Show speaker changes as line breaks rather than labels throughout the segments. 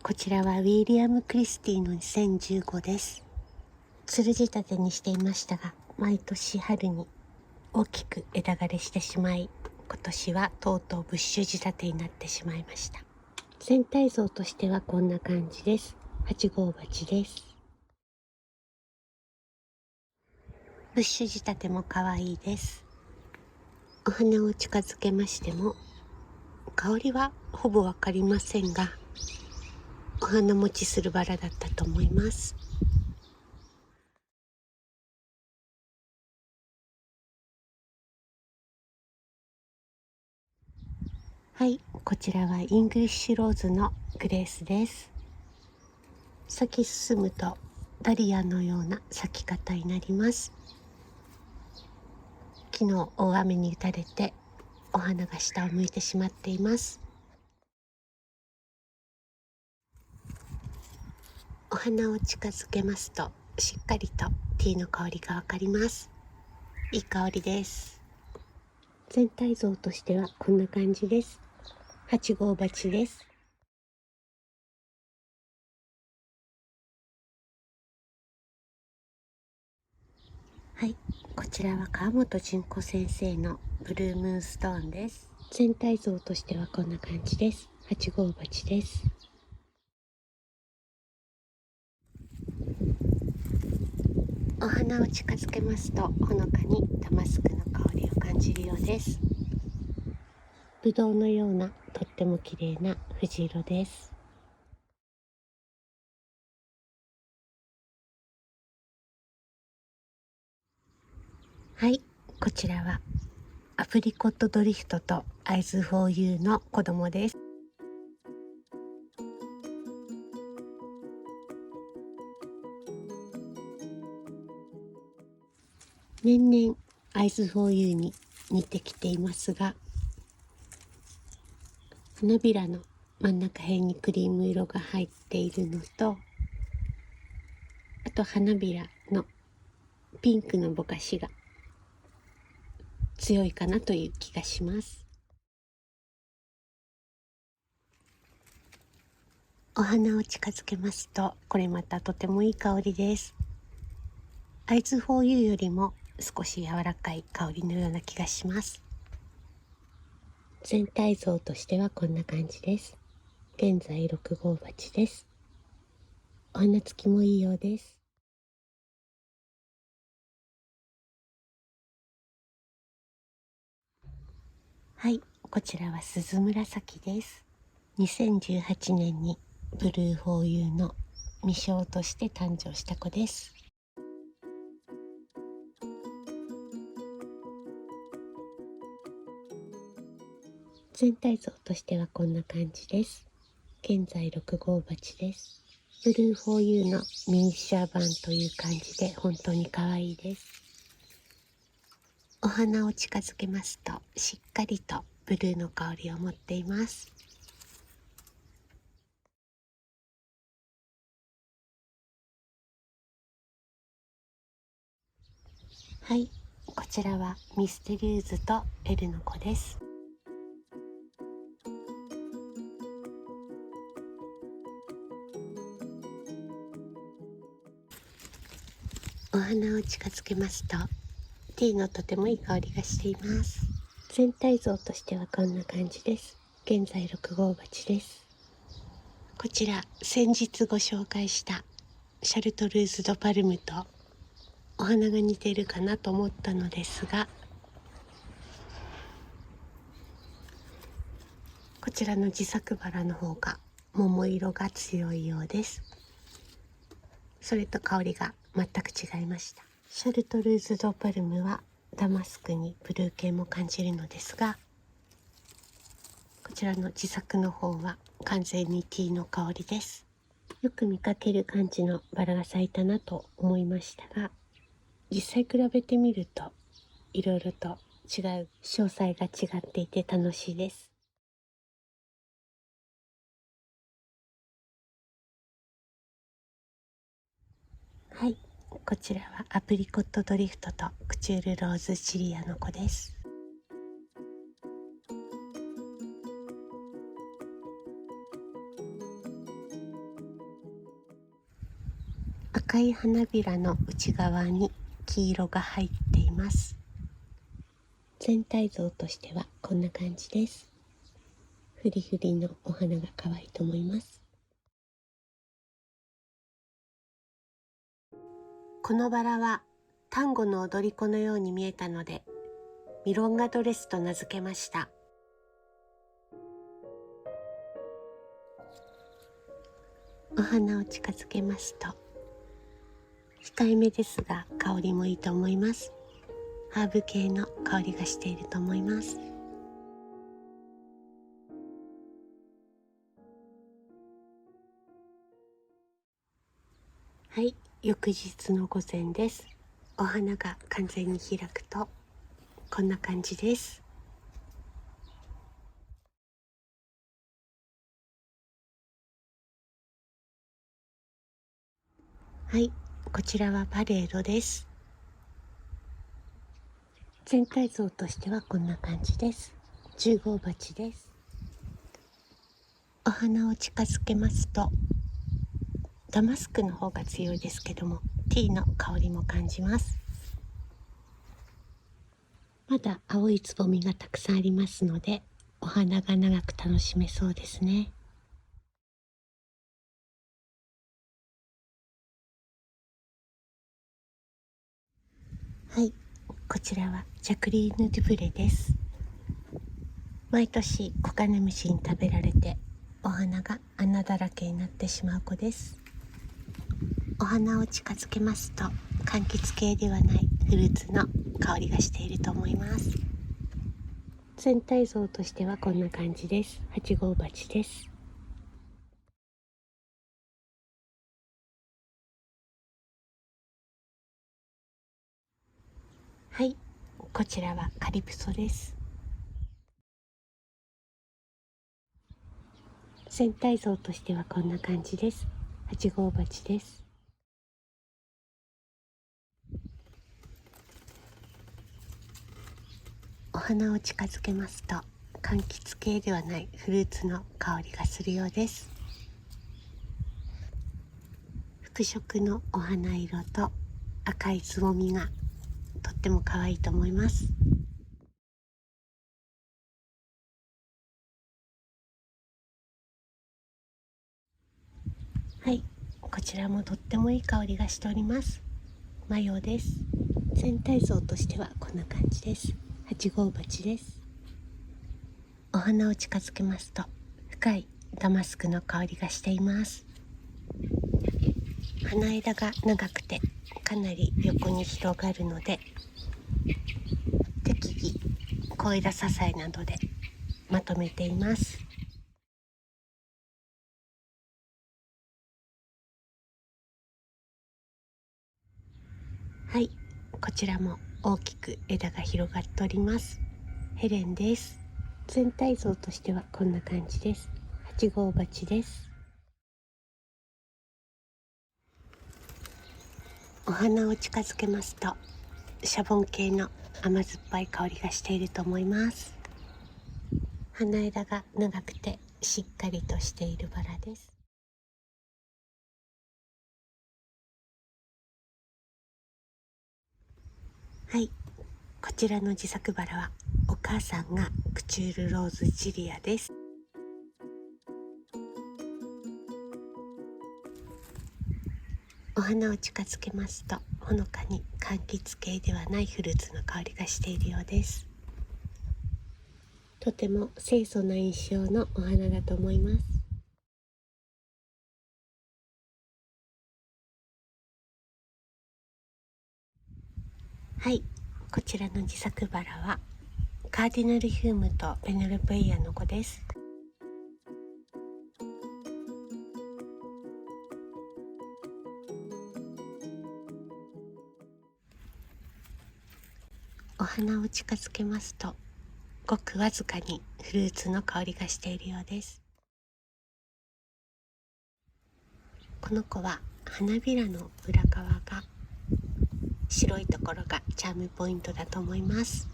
こちらはウィリアム・クリスティの2015です。つる仕立てにしていましたが、毎年春に大きく枝枯れしてしまい、今年はとうとうブッシュ仕立てになってしまいました。全体像としてはこんな感じです。8号鉢です。ブッシュ仕立ても可愛いです。お花を近づけましても、香りはほぼわかりませんが、お花持ちするバラだったと思います。はい、こちらはイングリッシュローズのグレースです。咲き進むとダリアのような咲き方になります。昨日大雨に打たれてお花が下を向いてしまっています。お花を近づけますとしっかりとティーの香りがわかります。いい香りです。全体像としてはこんな感じです。8号鉢です。はい、こちらは川本純子先生のブルームーンストーンです。全体像としてはこんな感じです。8号鉢です。お花を近づけますとほのかにダマスクの香りを感じるようです。ぶどうのようなとっても綺麗な藤色です。はい、こちらはアプリコットドリフトとアイズフォーユーの子供です。年々アイズフォーユーに似てきていますが、花びらの真ん中辺にクリーム色が入っているのと、あと花びらのピンクのぼかしが強いかなという気がします。お花を近づけますと、これまたとてもいい香りです。アイズフォーユーよりも少し柔らかい香りのような気がします。全体像としてはこんな感じです。現在6号鉢です。お花つきもいいようです。はい、こちらは鈴紫です。2018年にブルーフォーユーの未生として誕生した子です。全体像としてはこんな感じです。現在6号鉢です。ブルーフォーユーのミニチュア版という感じで本当に可愛いです。お花を近づけますとしっかりとブルーの香りを持っています。はい、こちらはミステリューズとエルの子です。お花を近づけますとティーのとてもいい香りがしています。全体像としてはこんな感じです。現在6号鉢です。こちら先日ご紹介したシャルトルーズ・ド・パルムとお花が似ているかなと思ったのですが、こちらの自作バラの方が桃色が強いようです。それと香りが全く違いました。シャルトルーズ・ド・パルムはダマスクにブルー系も感じるのですが、こちらの自作の方は完全にティーの香りです。よく見かける感じのバラが咲いたなと思いましたが、実際比べてみるといろいろと違う詳細が違っていて楽しいです。はい、こちらはアプリコットドリフトとクチュールローズシリアの子です。赤い花びらの内側に黄色が入っています。全体像としてはこんな感じです。フリフリのお花が可愛いと思います。このバラはタンゴの踊り子のように見えたので、ミロンガドレスと名付けました。お花を近づけますと、控えめですが香りもいいと思います。ハーブ系の香りがしていると思います。はい、翌日の午前です。お花が完全に開くとこんな感じです。はい、こちらはパレードです。全体像としてはこんな感じです。10号鉢です。お花を近づけますと、ダマスクの方が強いですけども、ティーの香りも感じます。まだ青いつぼみがたくさんありますので、お花が長く楽しめそうですね。はい、こちらはジャクリーヌ・デュブレです。毎年コガネムシに食べられて、お花が穴だらけになってしまう子です。お花を近づけますと、柑橘系ではないフルーツの香りがしていると思います。全体像としてはこんな感じです。8号鉢です。はい、こちらはカリプソです。全体像としてはこんな感じです。8号鉢です。お花を近づけますと、柑橘系ではないフルーツの香りがするようです。複色のお花色と赤いつぼみがとっても可愛いと思います。はい、こちらもとってもいい香りがしております。マヨです。全体像としてはこんな感じです。8号鉢です。お花を近づけますと、深いダマスクの香りがしています。花枝が長くてかなり横に広がるので、適宜小枝支えなどでまとめています。はい、こちらも大きく枝が広がっております。ヘレンです。全体像としてはこんな感じです。8号鉢です。お花を近づけますと、シャボン系の甘酸っぱい香りがしていると思います。花枝が長くてしっかりとしているバラです。はい、こちらの自作バラはお母さんがクチュールローズジリアです。お花を近づけますと、ほのかに柑橘系ではないフルーツの香りがしているようです。とても清楚な印象のお花だと思います。はい、こちらの自作バラはカーディナルヒュームとペネロペイヤの子です。お花を近づけますと、ごくわずかにフルーツの香りがしているようです。この子は花びらの裏側が白いところがチャームポイントだと思います。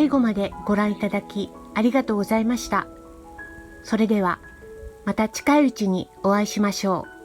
最後までご覧いただきありがとうございました。それではまた近いうちにお会いしましょう。